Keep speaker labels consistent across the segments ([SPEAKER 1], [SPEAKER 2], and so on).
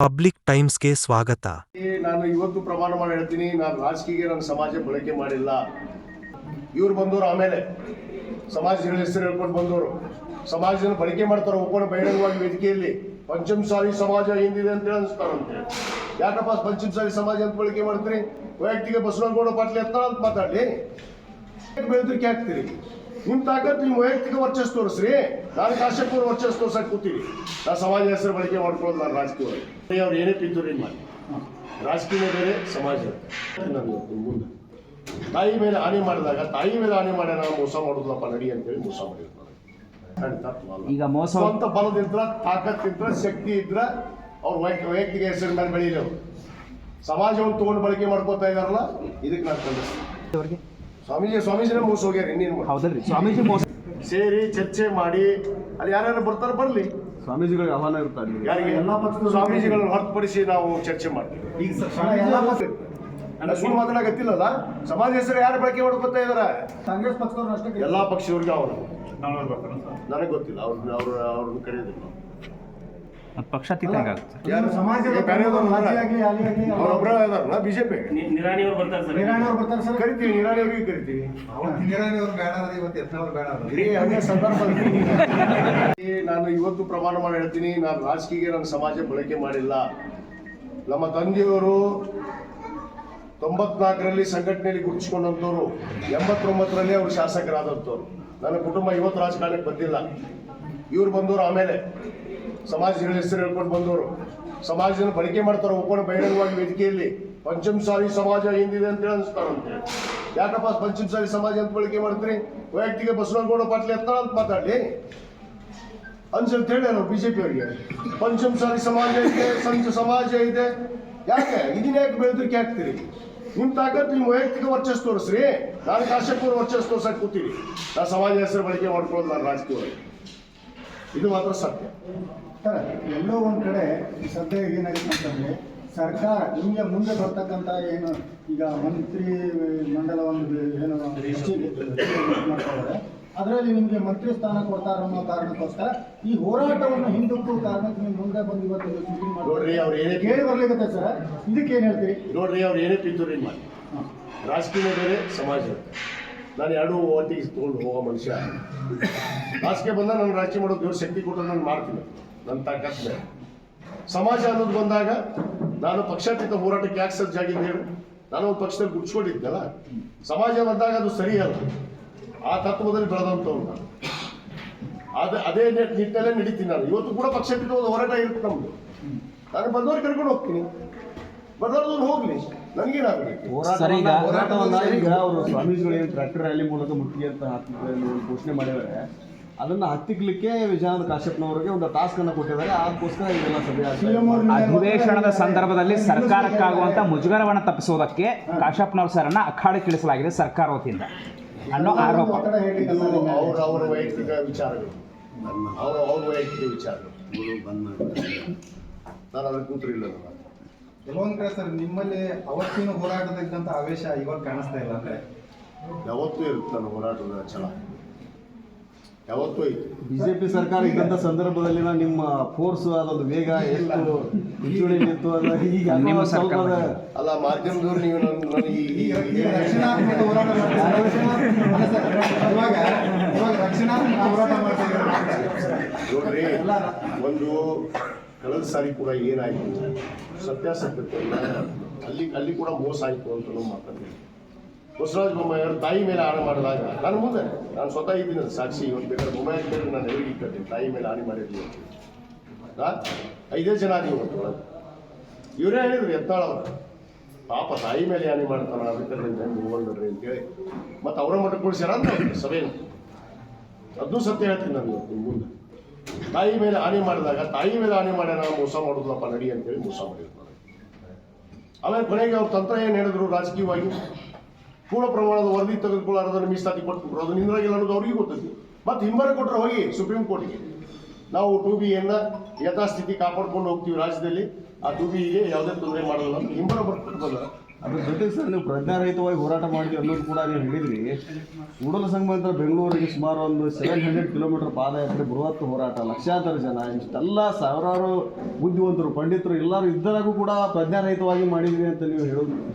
[SPEAKER 1] Public ಟೈಮ್ಸ್ಗೆ ಸ್ವಾಗತ.
[SPEAKER 2] ನಾನು ಇವತ್ತು ಪ್ರಮಾಣ ಮಾಡಿ ಹೇಳ್ತೀನಿ, ನಾನು ರಾಜಕೀಯ ನನ್ನ ಸಮಾಜ ಬಳಕೆ ಮಾಡಿಲ್ಲ. ಇವ್ರು ಬಂದವರು ಆಮೇಲೆ ಸಮಾಜಗಳ ಹೆಸರು ಹೇಳ್ಕೊಂಡು ಬಂದವರು ಸಮಾಜನ ಬಳಕೆ ಮಾಡ್ತಾರೆ. ಒಬ್ಬನ ಬಹಿರಂಗವಾಗಿ ವೇದಿಕೆಯಲ್ಲಿ ಪಂಚಮಸಾಲಿ ಸಮಾಜ ಹಿಂದಿದೆ ಅಂತ ಅನಿಸ್ತಾರಂತೆ. ಯಾಕಪ್ಪ ಪಂಚಮಸಾಲಿ ಸಮಾಜ ಅಂತ ಬಳಕೆ ಮಾಡ್ತೀರಿ? ವೈಯಕ್ತಿಕ ಬಸವನಗೌಡ ಪಾಟೀಲ್ ಎತ್ತ ಅಂತ ಮಾತಾಡಲಿ, ಬೆಳೆದ್ರಿಕೆ ಆಗ್ತೀರಿ. ನಿಮ್ಮ ತಾಕತ್ತು ನಿಮ್ಮ ವೈಯಕ್ತಿಕ ವರ್ಚಸ್ ತೋರಿಸ್ರಿ. ನಾನು ಕಾಶ್ಯಪುರ ವರ್ಚಸ್ ತೋರ್ಸಕ್ಕೆ ಕೂತೀರಿ. ನಾನು ಸಮಾಜ ಹೆಸರು ಬಳಕೆ ಮಾಡ್ಕೊಳ್ಳೋದು ನಾನು ರಾಜಕೀಯ. ಅವ್ರು ಏನೇ ಪಿತ್ತೂರಿ ಮಾಡಿ ರಾಜಕೀಯ ಬೇರೆ ಸಮಾಜ. ಮುಂದೆ ತಾಯಿ ಮೇಲೆ ಹಾನಿ ಮಾಡಿದಾಗ ತಾಯಿ ಮೇಲೆ ಹಾನಿ ಮಾಡಿ ನಾವು ಮೋಸ ಮಾಡೋದಪ್ಪ ನಡಿ ಅಂತೇಳಿ ಮೋಸ ಮಾಡಿರ್ತಾರೆ.
[SPEAKER 3] ಈಗ ಮೋಸ
[SPEAKER 2] ಸ್ವಂತ ಬಲದಿದ್ರ ತಾಕತ್ತಿದ್ರ ಶಕ್ತಿ ಇದ್ರ ಅವ್ರ ವೈಯಕ್ತಿಕ ಹೆಸರು ಮೇಲೆ ಬೆಳೀಲಿ. ಅವರು ಸಮಾಜವನ್ನು ತಗೊಂಡು ಬಳಕೆ ಮಾಡ್ಕೋತಾ ಇದಾರಲ್ಲ, ಇದಕ್ಕೆ ನಾನು ಖಂಡಿಸ್ತೀನಿ. ಸ್ವಾಮೀಜಿನ ಮೋಸ ಹೋಗ್ಯಾರ. ಇನ್ನೇನು
[SPEAKER 3] ಹೌದಲ್ರಿ ಸ್ವಾಮೀಜಿ ಮೋಸ
[SPEAKER 2] ಸೇರಿ ಚರ್ಚೆ ಮಾಡಿ ಅಲ್ಲಿ ಯಾರ್ಯಾರು ಬರ್ತಾರೆ ಬರಲಿ.
[SPEAKER 4] ಸ್ವಾಮೀಜಿಗಳಿಗೆ ಆಹ್ವಾನ ಇರ್ತಾರೆ.
[SPEAKER 2] ಯಾರಿಗೆ? ಎಲ್ಲ ಸ್ವಾಮೀಜಿಗಳನ್ನು ಹೊರತುಪಡಿಸಿ ನಾವು ಚರ್ಚೆ ಮಾಡ್ತೀವಿ. ಈಗ ಸುಳ್ಳು ಮಾತಾಡಕತ್ತಿಲ್ಲಲ್ಲ. ಸಮಾಜ ಹೆಸರು ಯಾರು ಬಳಕೆ ಮಾಡ್ಕೊತಾ ಇದಾರ?
[SPEAKER 4] ಕಾಂಗ್ರೆಸ್ ಪಕ್ಷದವ್ರು ಅಷ್ಟೇ.
[SPEAKER 2] ಎಲ್ಲಾ ಪಕ್ಷದವ್ರಿಗೆ ಅವರು ನನಗೆ ಗೊತ್ತಿಲ್ಲ. ಅವ್ರನ್ನ ಕರೆಯೋದಿಲ್ಲ.
[SPEAKER 3] ಪಕ್ಷ ತಿನ್ನಂಗಾಗುತ್ತೆ.
[SPEAKER 2] ಯಾರು ಅವರೊಬ್ಬರ ಇದಾರಲ್ಲ ಬಿಜೆಪಿ.
[SPEAKER 5] ನಿರಾಣಿಯವರು ಬರ್ತಾರೆ ಸರ್.
[SPEAKER 2] ಕರಿತೀವಿ, ನಿರಾಣಿಯವ್ರಿಗೆ ಕರಿತೀವಿ. ನಾನು ಇವತ್ತು ಪ್ರಮಾಣ ಮಾಡಿ ಹೇಳ್ತೀನಿ, ನಾನು ರಾಜಕೀಯ ನನ್ನ ಸಮಾಜ ಬಳಕೆ ಮಾಡಿಲ್ಲ. ನಮ್ಮ ತಂದೆಯವರು 94ರಲ್ಲಿ ಸಂಘಟನೆಯಲ್ಲಿ ಗುರುತಿಸಿಕೊಂಡಂಥವ್ರು, 89ರಲ್ಲಿ ಅವರು ಶಾಸಕರಾದಂಥವ್ರು. ನನ್ನ ಕುಟುಂಬ ಇವತ್ತು ರಾಜಕಾರಣಕ್ಕೆ ಬಂದಿಲ್ಲ. ಇವ್ರು ಬಂದವರು ಆಮೇಲೆ ಸಮಾಜಗಳ ಹೆಸರು ಹೇಳ್ಕೊಂಡು ಬಂದವರು ಸಮಾಜನ ಬಳಕೆ ಮಾಡ್ತಾರೆ. ಒಬ್ಬನ ಬಹಿರಂಗವಾಗಿ ವೇದಿಕೆಯಲ್ಲಿ ಪಂಚಮಸಾಲಿ ಸಮಾಜ ಹಿಂದಿದೆ ಅಂತ ಅನಿಸ್ತಾರಂತೆ. ಯಾಕಪ್ಪ ಪಂಚಮಸಾಲಿ ಸಮಾಜ ಅಂತ ಬಳಕೆ ಮಾಡ್ತೀರಿ? ವೈಯಕ್ತಿಕ ಬಸವನಗೌಡ ಪಾಟೀಲ್ ಎತ್ತ ಅಂತ ಮಾತಾಡಲಿ ಅನ್ಸಂತ ಹೇಳಿ ನಾವು ಬಿಜೆಪಿ ಅವರಿಗೆ. ಪಂಚಮಸಾಲಿ ಸಮಾಜ ಇದೆ, ಸಂತ ಸಮಾಜ ಇದೆ. ಯಾಕೆ ಇದನ್ನ ಯಾಕೆ ಬೆಳೆದ್ರಿಕೆ ಆಗ್ತೀರಿ? ನಿಮ್ಮ ತಾಕತ್ತು ನಿಮ್ಮ ವೈಯಕ್ತಿಕ ವರ್ಚಸ್ ತೋರಿಸ್ರಿ. ನಾನು ಕಾಶ್ಯಪುರ ವರ್ಚಸ್ ತೋರ್ಸಕ್ಕೆ ಕೂತೀರಿ. ನಾನು ಸಮಾಜ ಹೆಸರು ಬಳಕೆ ಮಾಡ್ಕೊಳ್ಳೋದು ನಾನು ರಾಜಕೀಯ. ಇದು ಮಾತ್ರ ಸತ್ಯ.
[SPEAKER 4] ಎಲ್ಲೋ ಒಂದ್ ಕಡೆ ಸದ್ಯ ಏನಾಗುತ್ತೆ ಅಂತಂದ್ರೆ, ಸರ್ಕಾರ ನಿಮಗೆ ಮುಂದೆ ಬರ್ತಕ್ಕಂಥ ಏನು ಈಗ ಮಂತ್ರಿ ಮಂಡಲ ಒಂದು ಏನು ಮಾಡ್ತಾರೆ, ಅದರಲ್ಲಿ ನಿಮಗೆ ಮಂತ್ರಿ ಸ್ಥಾನ ಕೊಡ್ತಾರೆ ಅನ್ನೋ ಕಾರಣಕ್ಕೋಸ್ಕರ ಈ ಹೋರಾಟವನ್ನು ಹಿಂದಕ್ಕೂ ಕಾರಣಕ್ಕೆ ನೀವು ಮುಂದೆ ಬಂದು ಇವತ್ತು ಮೀಟಿಂಗ್
[SPEAKER 2] ನೋಡ್ರಿ, ಅವ್ರು ಏನೇ
[SPEAKER 4] ಕೇಳಿ ಬರ್ಲಿಕ್ಕೆ ಸರ್, ಇದಕ್ಕೆ ಏನು ಹೇಳ್ತೀರಿ?
[SPEAKER 2] ನೋಡ್ರಿ, ಅವ್ರು ಏನೇ ಪಿತ್ತೂರಿ ಮಾಡಿ ರಾಜಕೀಯ ಬೇರೆ ಸಮಾಜ. ನಾನು ಎರಡೂ ಒಟ್ಟಿಗೆ ತೊಗೊಂಡು ಹೋಗೋ ಮನುಷ್ಯ. ರಾಜಕೀಯ ಬಂದಾಗ ನಾನು ರಾಜಕೀಯ ಮಾಡೋದು ದೇವ್ರ ಶಕ್ತಿ ಕೊಟ್ಟು ನಾನು ಮಾಡ್ತೀನಿ. ನನ್ನ ತಾಕತ್ ಬೇರೆ. ಸಮಾಜ ಅನ್ನೋದು ಬಂದಾಗ ನಾನು ಪಕ್ಷಾತೀತ ಹೋರಾಟಕ್ಕೆ ಯಾಕೆ ಸಜ್ಜಾಗಿದ್ದೆ ಹೇಳಿ? ನಾನು ಒಂದು ಪಕ್ಷದಲ್ಲಿ ಗುಡ್ಸ್ಕೊಂಡಿದ್ದಲ್ಲ. ಸಮಾಜ ಬಂದಾಗ ಅದು ಸರಿಯಲ್ಲ. ಆ ತತ್ವದಲ್ಲಿ ಬೆಳೆದಂಥವ್ರು ನಾನು. ಅದೇ ನಿಟ್ಟಿನಲ್ಲೇ ನಡೀತೀನಿ ನಾನು. ಇವತ್ತು ಕೂಡ ಪಕ್ಷಾತೀತ ಹೋರಾಟ ಇರುತ್ತೆ ನಮ್ದು. ನಾನು ಬಂದವ್ರಿಗೆ ಕರ್ಕೊಂಡು ಹೋಗ್ತೀನಿ, ಬರ್ದವ್ರು ಹೋಗ್ಲಿ, ನನಗೇನಾಗಬೇಕು.
[SPEAKER 4] ಹೋರಾಟವನ್ನ ಈಗ ಅವರು ಸ್ವಾಮೀಜಿಗಳು ಏನು ಟ್ರ್ಯಾಕ್ಟರ್ ರ್ಯಾಲಿ ಮೂಲಕ ಮುತ್ತಿಗೆ ಅಂತ ಘೋಷಣೆ ಮಾಡಿದ್ದಾರೆ. ಅದನ್ನ ಹತ್ತಿಕ್ಲಿಕ್ಕೆ ವಿಜಯಾನಂದ ಕಾಶ್ಯಪ್ನವರಿಗೆ ಒಂದು ಟಾಸ್ಕ್ ಅನ್ನು ಕೊಟ್ಟಿದ್ದಾರೆ. ಅದಕ್ಕೋಸ್ಕರ ಇದೆಲ್ಲ ಸಭೆ
[SPEAKER 3] ಅಧಿವೇಶನದ ಸಂದರ್ಭದಲ್ಲಿ ಸರ್ಕಾರಕ್ಕಾಗುವಂತ ಮುಜುಗರವನ್ನು ತಪ್ಪಿಸುವುದಕ್ಕೆ ಕಾಶ್ಯಪ್ನವ್ರ ಸರ್ನ ಅಖಾಡಕ್ಕಿಳಿಸಲಾಗಿದೆ ಸರ್ಕಾರ ವತಿಯಿಂದ ಅನ್ನೋ ಆರೋಪ.
[SPEAKER 2] ಅವರ ವೈಯಕ್ತಿಕ ವಿಚಾರಗಳು, ಅವ್ರ ವೈಯಕ್ತಿಕ ವಿಚಾರಗಳು. ನಾನು ಅದ್ರ ಕೂತ್ರಿಲ್ಲ.
[SPEAKER 4] ಕೆಲವೊಂದ್ ಕಡೆ ಸರ್ ನಿಮ್ಮಲ್ಲಿ ಅವತ್ತಿನ ಹೋರಾಟದಂತ ಆವೇಶ ಇವಾಗ ಕಾಣಿಸ್ತಾ ಇಲ್ಲ. ಅಂದ್ರೆ
[SPEAKER 2] ಯಾವತ್ತೂ ಇರುತ್ತೆ ನನ್ನ ಹೋರಾಟದ ಛಲ, ಯಾವತ್ತೂ ಐತಿ.
[SPEAKER 4] ಬಿಜೆಪಿ ಸರ್ಕಾರ ಇದ್ದಂತ ಸಂದರ್ಭದಲ್ಲಿ ನಿಮ್ಮ ಫೋರ್ಸ್ ಅದೊಂದು ವೇಗ ಎಷ್ಟು ಮುಂಚೂಣಿಯಲ್ಲಿತ್ತು ಅಲ್ಲ, ಈಗ
[SPEAKER 3] ನಿಮ್ಮ ಸರ್ಕಾರ
[SPEAKER 2] ಅಲ್ಲ ಮಾಧ್ಯಮದವ್ರು ನೀವು
[SPEAKER 4] ರಕ್ಷಣಾತ್ಮಕ ಹೋರಾಟ
[SPEAKER 2] ನೋಡ್ರಿ, ಒಂದು ಕಳೆದ ಸಾರಿ ಕೂಡ ಏನಾಯ್ತು ಸತ್ಯಾಸತ್ಯತೆ ಅಲ್ಲಿ ಕೂಡ ಮೋಸ ಆಯ್ತು ಅಂತ ನಾವು ಮಾತಾಡ್ತೀವಿ. ಬಸವರಾಜ ಬೊಮ್ಮಾಯಿಯವರು ತಾಯಿ ಮೇಲೆ ಹಾನಿ ಮಾಡಿದಾಗ ನಾನು ಮುಂದೆ ನಾನು ಸ್ವತಃ ಇದ್ದೀನಿ ಸಾಕ್ಷಿ. ಇವತ್ತು ಬೇಕಾದ್ರೆ ಬೊಮ್ಮಾಯಿ ಕೇಳಿ ನಾನು ಎದುರಿಗೆ ಇಟ್ಕೊತೀನಿ. ತಾಯಿ ಮೇಲೆ ಹಾನಿ ಮಾಡಿರ್ಲಿ ಅಂತ 5 ಜನ ನೀವು ಇವರೇ ಹೇಳಿದ್ರು ಯತ್ನಾಳವ್ರು. ಪಾಪ ತಾಯಿ ಮೇಲೆ ಹಾನಿ ಮಾಡ್ತಾನ, ಅದಕ್ಕೆ ಮುಗಿದ್ರಿ ಅಂತೇಳಿ ಮತ್ತು ಅವರ ಮಠ ಕೊಡಿಸ್ಯಾರ ಅಂತ ಸಭೆಯನ್ನು. ಅದನ್ನೂ ಸತ್ಯ ಹೇಳ್ತೀನಿ ನಾನು ಇವತ್ತು ನಿಮ್ಮ ಮುಂದೆ. ತಾಯಿ ಮೇಲೆ ಹಾನಿ ಮಾಡಿದಾಗ ತಾಯಿ ಮೇಲೆ ಹಾನಿ ಮಾಡಿ ನಾವು ಮೋಸ ಮಾಡೋದಪ್ಪ ನಡಿ ಅಂತೇಳಿ ಮೋಸ ಮಾಡಿರ್ತಾರೆ. ಆಮೇಲೆ ಕೊನೆಗೆ ಅವ್ರ ತಂತ್ರ ಏನು ಹೇಳಿದ್ರು, ರಾಜಕೀಯವಾಗಿ ಪೂರ್ಣ ಪ್ರಮಾಣದ ವರದಿ ತೆಗೆದುಕೊಳ್ಳೋದನ್ನು ಮೀಸಲಾತಿ ಕೊಟ್ಬಿಟ್ರು. ಅದು ನಿಂದ್ರಾಗಿಲ್ಲ ಅನ್ನೋದು ಅವ್ರಿಗೆ ಗೊತ್ತಿತ್ತು. ಮತ್ತು ಹಿಂಬರ ಕೊಟ್ಟರೆ ಹೋಗಿ ಸುಪ್ರೀಂ ಕೋರ್ಟ್ಗೆ ನಾವು 2Bಯನ್ನು ಯಥಾಸ್ಥಿತಿ ಕಾಪಾಡ್ಕೊಂಡು ಹೋಗ್ತೀವಿ ರಾಜ್ಯದಲ್ಲಿ. ಆ 2Bಗೆ ಯಾವುದೇ ತೊಂದರೆ ಮಾಡೋದಿಲ್ಲ ಅಂತ ಹಿಂಬರ ಬರ್ಕೊಟ್ಟು ಬಂದ.
[SPEAKER 6] ಅದ್ರ ಜೊತೆಗೆ ಸರ್ ನೀವು ಪ್ರಜ್ಞಾರಹಿತವಾಗಿ ಹೋರಾಟ ಮಾಡಿದ್ವಿ ಅನ್ನೋದು ಕೂಡ ನೀವು ಹೇಳಿದ್ರಿ. ಕೂಡಲ ಸಂಗಮದಿಂದ ಬೆಂಗಳೂರಿಗೆ ಸುಮಾರು ಒಂದು 700 ಕಿಲೋಮೀಟರ್ ಪಾದಯಾತ್ರೆ, ಬೃಹತ್ ಹೋರಾಟ, ಲಕ್ಷಾಂತರ ಜನ, ಇಷ್ಟೆಲ್ಲ ಸಾವಿರಾರು ಬುದ್ಧಿವಂತರು, ಪಂಡಿತರು ಎಲ್ಲರೂ ಇದ್ದರಾಗೂ ಕೂಡ ಪ್ರಜ್ಞಾರಹಿತವಾಗಿ ಮಾಡಿದ್ವಿ ಅಂತ ನೀವು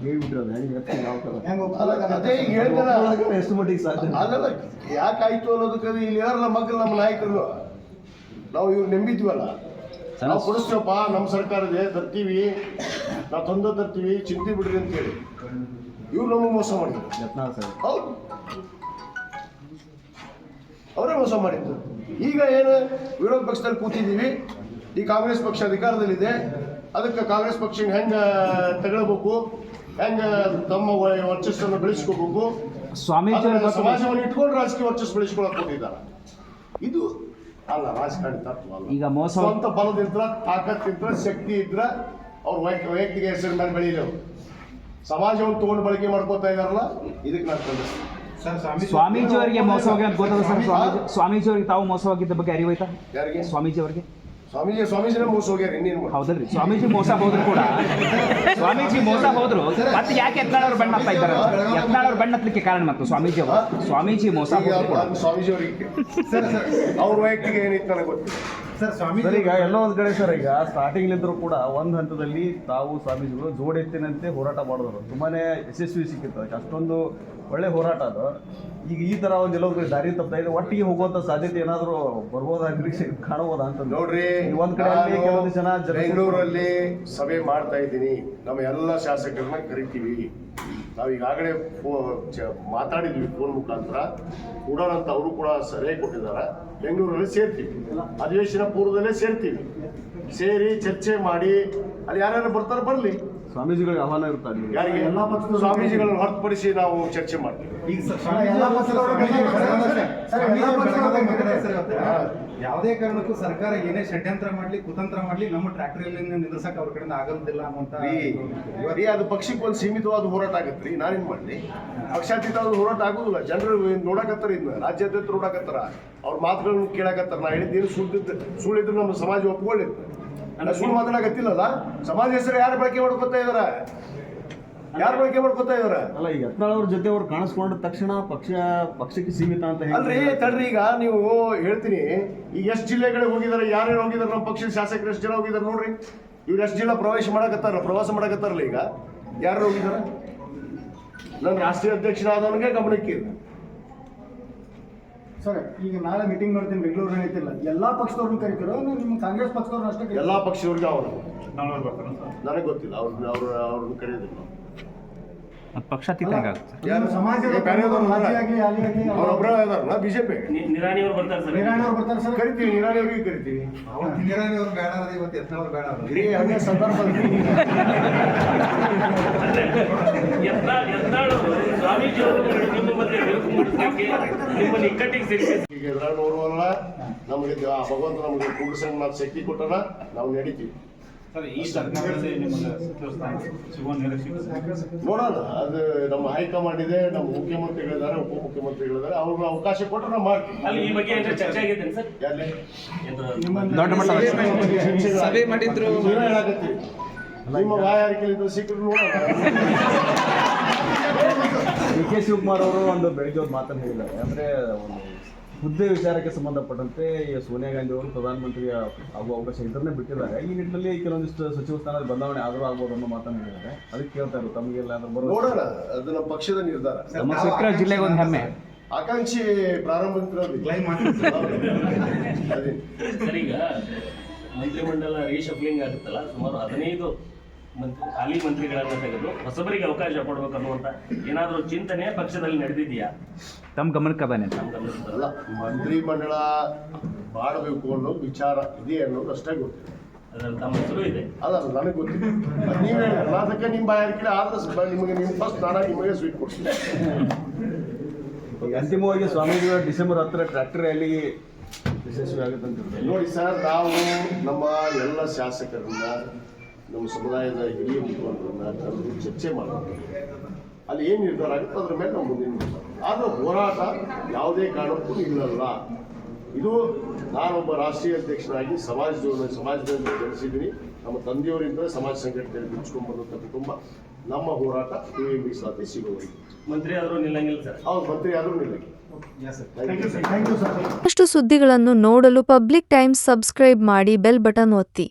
[SPEAKER 6] ಹೇಳ್ಬಿಟ್ಟಿರೋದು ಹೆಂಗೆ ಯಾವ ಥರ
[SPEAKER 2] ಅದೇ ಈಗ ಹೇಳ್ತಾರ
[SPEAKER 6] ಎಷ್ಟು ಮಟ್ಟಿಗೆ ಸಾಧ್ಯ?
[SPEAKER 2] ಅದೆಲ್ಲ ಯಾಕಾಯ್ತು ಅನ್ನೋದಕ್ಕೆ ಇಲ್ಲಿ ಯಾರಲ್ಲ ಮಕ್ಕಳು ನಮ್ಮ ನಾಯಕರು ನಾವು ಇವ್ರು ನಂಬಿದ್ವಲ್ಲ, ನಾವು ಕೊಡಿಸ್ತೇವಪ್ಪ, ನಮ್ಮ ಸರ್ಕಾರದೇ ತರ್ತೀವಿ, ನಾವು ತರ್ತೀವಿ, ಚಿಂತೆ ಬಿಡ್ರಿ ಅಂತ ಹೇಳಿ ಇವ್ರು ನಮಗೆ ಮೋಸ ಮಾಡಿದ್ರು.
[SPEAKER 6] ಯತ್ನಾಳ್ ಸರ್
[SPEAKER 2] ಹೌದು, ಅವರೇ ಮೋಸ ಮಾಡಿದ್ದು. ಈಗ ಏನು ವಿರೋಧ ಪಕ್ಷದಲ್ಲಿ ಕೂತಿದ್ದೀವಿ, ಈ ಕಾಂಗ್ರೆಸ್ ಪಕ್ಷ ಅಧಿಕಾರದಲ್ಲಿದೆ, ಅದಕ್ಕೆ ಕಾಂಗ್ರೆಸ್ ಪಕ್ಷ ಹೆಂಗೆ ತಗೊಳ್ಬೇಕು, ಹೆಂಗೆ ತಮ್ಮ ವರ್ಚಸ್ಸನ್ನು ಬೆಳೆಸ್ಕೋಬೇಕು,
[SPEAKER 3] ಸ್ವಾಮೀಜಿ
[SPEAKER 2] ಸಮಾಜವನ್ನು ಇಟ್ಕೊಂಡು ರಾಜಕೀಯ ವರ್ಚಸ್ಸು ಬೆಳೆಸ್ಕೊಳಕ್ ಹೋಗಿದ್ದಾರೆ. ಇದು ಅಲ್ಲ ರಾಜಕಾರಣಿ ತತ್ವ ಅಲ್ಲ.
[SPEAKER 3] ಈಗ ಮೋಸ
[SPEAKER 2] ಸ್ವಂತ ಬಲದಿದ್ರ, ತಾಕತ್ತಿದ್ರ, ಶಕ್ತಿ ಇದ್ರ ಅವ್ರ ವೈಯಕ್ತಿಕ ಹೆಸರಿನ ಮೇಲೆ ಬೆಳೀಲಿ. ಅವರು ಸಮಾಜವನ್ನು ತಗೊಂಡು ಬಳಕೆ ಮಾಡ್ಕೋತಾ ಇದಾರಲ್ಲ, ಇದಕ್ಕೆ ನಾನು ಖಂಡಿಸ್ತೀನಿ.
[SPEAKER 3] ಸ್ವಾಮೀಜಿ ಅವರಿಗೆ ಮೋಸ ಹೋಗಿ ಅಂತ ಗೊತ್ತದ ಸರ್? ಸ್ವಾಮೀಜಿ ಅವರಿಗೆ ತಾವು ಮೋಸ ಹೋಗಿದ್ದ ಬಗ್ಗೆ ಅರಿವಾಯ್ತಾ?
[SPEAKER 2] ಯಾರಿಗೆ?
[SPEAKER 3] ಸ್ವಾಮೀಜಿ ಅವರಿಗೆ.
[SPEAKER 2] ಸ್ವಾಮೀಜಿನೇ ಮೋಸ ಹೋಗ್ಯಾರ, ಇನ್ನೇನು ಮಾಡಿ.
[SPEAKER 3] ಹೌದಲ್ರಿ, ಸ್ವಾಮೀಜಿ ಮೋಸ ಹೋದ್ರು ಕೂಡ ಸ್ವಾಮೀಜಿ ಮೋಸ ಹೋದ್ರು ಮತ್ತೆ ಯಾಕೆ ಯತ್ನಾಳ್ ಅವ್ರು ಬಣ್ಣ ಹತ್ತಾ ಇದ್ದಾರೆ? ಯತ್ನಾಳ್ ಅವ್ರು ಬಣ್ಣ ಹತ್ತಲಿಕ್ಕೆ ಕಾರಣ ಮತ್ತು ಸ್ವಾಮೀಜಿ ಅವರು, ಸ್ವಾಮೀಜಿ ಮೋಸ ಹೋದ್ರು ಕೂಡ
[SPEAKER 2] ಸ್ವಾಮೀಜಿ ಅವರಿಗೆ ಅವ್ರ ವೈಯಕ್ತಿಕ ಏನಿತ್ತು ನನಗೆ ಗೊತ್ತಿಲ್ಲ
[SPEAKER 6] ಸರ್. ಈಗ ಎಲ್ಲೋ ಒಂದು ಕಡೆ ಸರ್, ಈಗ ಸ್ಟಾರ್ಟಿಂಗ್ಲಿಂದರೂ ಕೂಡ ಒಂದು ಹಂತದಲ್ಲಿ ತಾವು ಸ್ವಾಮೀಜಿಗಳು ಜೋಡೆತ್ತಿನಂತೆ ಹೋರಾಟ ಮಾಡಿದ್ರು, ತುಂಬಾನೇ ಯಶಸ್ವಿ ಸಿಕ್ಕಿತ್ತು. ಅದಕ್ಕೆ ಅಷ್ಟೊಂದು ಒಳ್ಳೆ ಹೋರಾಟ ಅದು. ಈಗ ಈ ತರ ಒಂದು ಎಲ್ಲೋ ದಾರಿ ತಪ್ತಾ ಇದೆ, ಒಟ್ಟಿಗೆ ಹೋಗುವಂತ ಸಾಧ್ಯತೆ ಏನಾದರೂ ಬರ್ಬೋದಾ, ನಿರೀಕ್ಷೆ ಕಾಣಬಹುದಾ ಅಂತ
[SPEAKER 2] ನೋಡ್ರಿ.
[SPEAKER 6] ಒಂದ್ ಕಡೆ ಕೆಲವೊಂದು ಜನ
[SPEAKER 2] ಬೆಂಗಳೂರಲ್ಲಿ ಸಭೆ ಮಾಡ್ತಾ ಇದ್ದೀನಿ, ನಮ್ಮ ಎಲ್ಲ ಶಾಸಕರನ್ನ ಕರಿತೀವಿ. ನಾವು ಈಗಾಗಲೇ ಮಾತಾಡಿದ್ವಿ ಫೋನ್ ಮುಖಾಂತರ, ಕೊಡೋಣ ಅಂತ ಅವರು ಕೂಡ ಸಲಹೆ ಕೊಟ್ಟಿದ್ದಾರೆ. ಬೆಂಗಳೂರಲ್ಲಿ ಸೇರ್ತೀವಿ, ಅಧಿವೇಶನ ಪೂರ್ವದಲ್ಲೇ ಸೇರ್ತೀವಿ, ಸೇರಿ ಚರ್ಚೆ ಮಾಡಿ ಅಲ್ಲಿ ಯಾರ್ಯಾರು ಬರ್ತಾರೆ ಬರಲಿ.
[SPEAKER 6] ಸ್ವಾಮೀಜಿಗಳಿಗೆ ಆಹ್ವಾನ ಇರ್ತಾರೆ
[SPEAKER 2] ಯಾರಿಗೆ? ಸ್ವಾಮೀಜಿಗಳನ್ನು ಹೊರತುಪಡಿಸಿ ನಾವು ಚರ್ಚೆ ಮಾಡ್ತೀವಿ.
[SPEAKER 7] ಯಾವುದೇ ಕಾರಣಕ್ಕೂ ಸರ್ಕಾರ ಏನೇ ಷಡ್ಯಂತ್ರ ಮಾಡ್ಲಿ, ಕುತಂತ್ರ ಮಾಡ್ಲಿ, ನಮ್ಮ ಟ್ರ್ಯಾಕ್ಟರ್ ನಿಲ್ಲಿಸಕ್ಕೆ ಅವ್ರ ಕಡೆಯಿಂದ ಆಗೋದಿಲ್ಲ ಅನ್ನುವಂತ
[SPEAKER 2] ಅದು ಪಕ್ಷಕ್ಕೆ ಒಂದು ಸೀಮಿತವಾದ ಹೋರಾಟ ಆಗತ್ತೆ ರೀ. ನಾನೇನ್ ಮಾಡಲಿ, ಪಕ್ಷಾತೀತವಾದ ಹೋರಾಟ ಆಗೋದಿಲ್ಲ. ಜನರು ನೋಡಕತ್ತಾರ, ಇನ್ನು ರಾಜ್ಯಾದ್ಯಂತ ನೋಡಕತ್ತಾರ, ಅವ್ರ ಮಾತುಗಳನ್ನು ಕೇಳಕತ್ತಾರ. ನಾ ಹೇಳಿದ್ದೇನು ಸುಳ್ಳಿದ್ರು ನಮ್ಮ ಸಮಾಜ ಒಪ್ಕೊಳ್ಳಿತ್ತು. ಸುಳ್ಳು ಮಾತಾಡಕತ್ತಿಲ್ಲಲ್ಲ, ಸಮಾಜ ಹೆಸರು ಯಾರು ಬಳಕೆ ಮಾಡ್ಕೊತಾ ಇದಾರ? ಯಾರು ಬಳಕೆ ಮಾಡ್ಕೊತಾ ಇದಾರ?
[SPEAKER 6] ಅಲ್ಲ, ಈಗ ಯತ್ನಾಳ್ ಅವ್ರ ಜೊತೆ ಅವ್ರು ಕಾಣಿಸ್ಕೊಂಡ ತಕ್ಷಣ ಪಕ್ಷಕ್ಕೆ ಸೀಮಿತ ಅಂತ
[SPEAKER 2] ಅಲ್ರಿ. ತಡ್ರಿ, ಈಗ ನೀವು ಹೇಳ್ತೀನಿ, ಈಗ ಎಷ್ಟು ಜಿಲ್ಲೆಗಳಿಗೆ ಹೋಗಿದಾರೆ, ಯಾರ್ಯಾರು ಹೋಗಿದಾರೆ, ನಮ್ಮ ಪಕ್ಷದ ಶಾಸಕರು ಎಷ್ಟು ಜನ ಹೋಗಿದಾರೆ ನೋಡ್ರಿ. ಇವ್ರು ಎಷ್ಟು ಜಿಲ್ಲಾ ಪ್ರವಾಸ ಮಾಡಕತ್ತಾರಲ್ಲ, ಈಗ ಯಾರು ಹೋಗಿದಾರ? ನನ್ನ ರಾಷ್ಟ್ರೀಯ ಅಧ್ಯಕ್ಷರಾದವನಿಗೆ ಗಮನಕ್ಕೆ ಇಲ್ಲ.
[SPEAKER 4] ಸರ್, ಈಗ ನಾಳೆ ಮೀಟಿಂಗ್ ನೋಡ್ತೀನಿ, ಬೆಂಗಳೂರು ಐತಿಲ್ಲ, ಎಲ್ಲಾ ಪಕ್ಷದವ್ರನ್ನ ಕರಿತೀರೋ ನಿಮ್ಮ ಕಾಂಗ್ರೆಸ್ ಪಕ್ಷದವ್ರನ್ನ ಅಷ್ಟೇ?
[SPEAKER 2] ಎಲ್ಲಾ ಪಕ್ಷದವ್ರಿಗೆ ಅವರು ನನಗೆ ಗೊತ್ತಿಲ್ಲ, ಅವ್ರನ್ನ ಕರೆಯೋದಿಲ್ಲ.
[SPEAKER 3] ಪಕ್ಷಾತೀತ ಹೆಂಗಾಗುತ್ತೆ?
[SPEAKER 2] ಅವರೊಬ್ಬರ ಇದಾರಲ್ಲ ಬಿಜೆಪಿ.
[SPEAKER 5] ನಿರಾಣಿ ಅವರು ಬರ್ತಾರೆ ಸರ್.
[SPEAKER 4] ನಿರಾಣಿಯವ್ರು ಬರ್ತಾರೆ ಸರ್?
[SPEAKER 2] ಕರಿತೀವಿ, ನಿರಾಣಿ ಅವ್ರಿಗೆ ಕರಿತೀವಿ.
[SPEAKER 7] ನಿರಾಣಿಯವ್ರು ಬೇಡ, ಇವತ್ತು ಯತ್ನಾಳ್ ಬೇಡ.
[SPEAKER 2] ಹಿರಿಯ ಹಂಗೆ ಸಂದರ್ಭ
[SPEAKER 5] ಯತ್ನಾಳ್ ಸ್ವಾಮೀಜಿ ಅವರು ನಿಮ್ಮ ಮಧ್ಯೆ ನಿಮ್ಮ ನಿಕ್ಕಟ್ಟಿಗೆ ಸೇರಿಸಿ.
[SPEAKER 2] ಈಗ ಎದುರಾಡೋರು ನಮಗೆ ಭಗವಂತ ನಮಗೆ ಕುಂಡ್ರಸಂಗ್ ಶಕ್ತಿ ಕೊಟ್ಟನ, ನಾವು ನಡೀತೀವಿ.
[SPEAKER 7] ಈ ಸರ್ಕಾರದಲ್ಲಿ ನಿಮಗೆ ಸಚಿವ ಸ್ಥಾನ ಸಿಗುವ ನಿರೀಕ್ಷೆ
[SPEAKER 2] ನೋಡೋಣ. ಅದು ನಮ್ಮ ಹೈಕಮಾಂಡ್ ಇದೆ, ನಮ್ಮ ಮುಖ್ಯಮಂತ್ರಿಗಳಿದ್ದಾರೆ, ಉಪಮುಖ್ಯಮಂತ್ರಿಗಳಿದ್ದಾರೆ, ಅವ್ರಿಗೆ ಅವಕಾಶ ಕೊಟ್ಟರೆ ನಾವು ಮಾಡ್ತೀವಿ.
[SPEAKER 5] ಅಲ್ಲಿ ಈ ಬಗ್ಗೆ ಏನಾದ್ರು ಚರ್ಚೆ ಆಗಿದೆ ಸರ್?
[SPEAKER 2] ಯಾರಲ್ಲಿ
[SPEAKER 3] ದೊಡ್ಡ ಮಟ್ಟದ
[SPEAKER 2] ಸಭೆ ಮಾಡಿದ್ರು ಹೇಳಕತ್ತೀವಿ. ನಿಮ್ಮ ಬಾಯಾರಿಕೆಯಿಂದ ಸಿಕ್ಕರು ನೋಡೋಣ.
[SPEAKER 6] ಡಿ.ಕೆ. ಶಿವಕುಮಾರ್ ಅವರು ಒಂದು ಬೆಳಿಗ್ಗೆ ಒಂದು ಮಾತನ್ನು ಹೇಳಿದ್ದಾರೆ. ಅಂದರೆ ಒಂದು ಹುದ್ದೆ ವಿಚಾರಕ್ಕೆ ಸಂಬಂಧಪಟ್ಟಂತೆ ಸೋನಿಯಾ ಗಾಂಧಿ ಅವರು ಪ್ರಧಾನಮಂತ್ರಿ ಆಗುವ ಅವಕಾಶ ಇದನ್ನೇ ಬಿಟ್ಟಿದ್ದಾರೆ. ಈ ನಿಟ್ಟಿನಲ್ಲಿ ಕೆಲವೊಂದಿಷ್ಟು ಸಚಿವ ಸ್ಥಾನದ ಬದಲಾವಣೆ ಆದರೂ ಆಗ್ಬೋದು ಅನ್ನೋ ಮಾತನ್ನು ಹೇಳಿದ್ದಾರೆ. ಅದಕ್ಕೆ ಕೇಳ್ತಾ ಇರೋದು ತಮಗೆಲ್ಲ
[SPEAKER 2] ನೋಡೋಣ, ಅದು ನಮ್ಮ ಪಕ್ಷದ ನಿರ್ಧಾರ.
[SPEAKER 3] ನಮ್ಮ ಚಿತ್ರ ಜಿಲ್ಲೆಗೆ ಒಂದು ಹೆಮ್ಮೆ.
[SPEAKER 2] ಆಕಾಂಕ್ಷಿ ಪ್ರಾರಂಭಿಕ
[SPEAKER 5] ಸರ್, ಈಗ ಮಂತ್ರಿಮಂಡಲ ರೀಶಫ್ಲಿಂಗ್ ಆಗುತ್ತಲ್ಲ, ಸುಮಾರು 15 ಹಾಲಿ ಮಂತ್ರಿಗಳನ್ನ ತೆಗೆದು ಹೊಸಬರಿಗೆ ಅವಕಾಶ ಕೊಡ್ಬೇಕು ಅನ್ನುವಂತ ಏನಾದರೂ ಚಿಂತನೆ ಪಕ್ಷದಲ್ಲಿ ನಡೆದಿದೆಯಾ?
[SPEAKER 3] ತಮ್ಮ ಗಮನಕ್ಕೆ ಅದಾನೆ ಅಂತ?
[SPEAKER 2] ಅಲ್ಲ, ಮಂತ್ರಿ ಮಂಡಳ ಮಾಡಬೇಕು ಅನ್ನೋ ವಿಚಾರ ಇದೆ ಅನ್ನೋದು ಅಷ್ಟೇ ಗೊತ್ತಿಲ್ಲ.
[SPEAKER 5] ಅದರಲ್ಲಿ ತಮ್ಮ ಹೆಸರು ಇದೆ.
[SPEAKER 2] ಅಲ್ಲ, ನನಗೆ ಗೊತ್ತಿಲ್ಲ. ನೀವು ಹೇಳಿರಲ್ಲ, ಅದಕ್ಕೆ ನಿಮ್ಮ ಬಾಯಾರಿಕೆ ಆದ್ರೆ ನಿಮಗೆ ನೀವು ಫಸ್ಟ್ ನಾನು ನಿಮಗೆ ಸ್ವೀಟ್ ಕೊಡ್ತೀನಿ.
[SPEAKER 6] ಅಂತಿಮವಾಗಿ ಸ್ವಾಮೀಜಿಗಳ ಡಿಸೆಂಬರ್ 10 ಟ್ರ್ಯಾಕ್ಟರ್ ರ್ಯಾಲಿ ಯಶಸ್ವಿ ಆಗುತ್ತೆ ಅಂತ
[SPEAKER 2] ನೋಡಿ ಸರ್, ನಾವು ನಮ್ಮ ಎಲ್ಲ ಶಾಸಕರನ್ನ, ನಮ್ಮ ಸಮುದಾಯದ ಹಿರಿಯ ಮುಖಂಡರನ್ನ ಕರೆದು ಚರ್ಚೆ ಮಾಡಬೇಕು. ಅಲ್ಲಿ ಏನು ನಿರ್ಧಾರ ಆಗುತ್ತೆ ಅದ್ರ ಮೇಲೆ ನಾವು ಮುಂದಿನ ನಿರ್ಧಾರ. ಆದರೆ ಹೋರಾಟ ಯಾವುದೇ ಕಾರಣಕ್ಕೂ ನಿಲ್ಲಲ್ಲ. ಇದು ನಾನೊಬ್ಬ ರಾಷ್ಟ್ರೀಯ ಅಧ್ಯಕ್ಷನಾಗಿ ಸಮಾಜದಲ್ಲಿ ಜನಿಸಿದ್ದೀನಿ. ನಮ್ಮ ತಂದೆಯವರಿಂದ ಸಮಾಜ ಸಂಘಟನೆಯಲ್ಲಿ ಬಿಡಿಸ್ಕೊಂಡು ಬಂದಂಥ ಕುಟುಂಬ. ನಮ್ಮ ಹೋರಾಟ ಮೀಸಲಾತಿ ಸಿಗುವವರೆಗೆ.
[SPEAKER 5] ಮಂತ್ರಿ ಆದರೂ ನಿಲ್ಲಂಗಿಲ್ಲ ಸರ್.
[SPEAKER 2] ಹೌದು, ಮಂತ್ರಿ ಆದರೂ ನಿಲ್ಲಂಗಿಲ್ಲ.
[SPEAKER 4] Thank you sir.
[SPEAKER 8] ಇನ್ನಷ್ಟು ಸುದ್ದಿಗಳನ್ನು ನೋಡಲು ಪಬ್ಲಿಕ್ ಟೈಮ್ಸ್ ಸಬ್ಸ್ಕ್ರೈಬ್ ಮಾಡಿ, ಬೆಲ್ ಬಟನ್ ಒತ್ತಿ.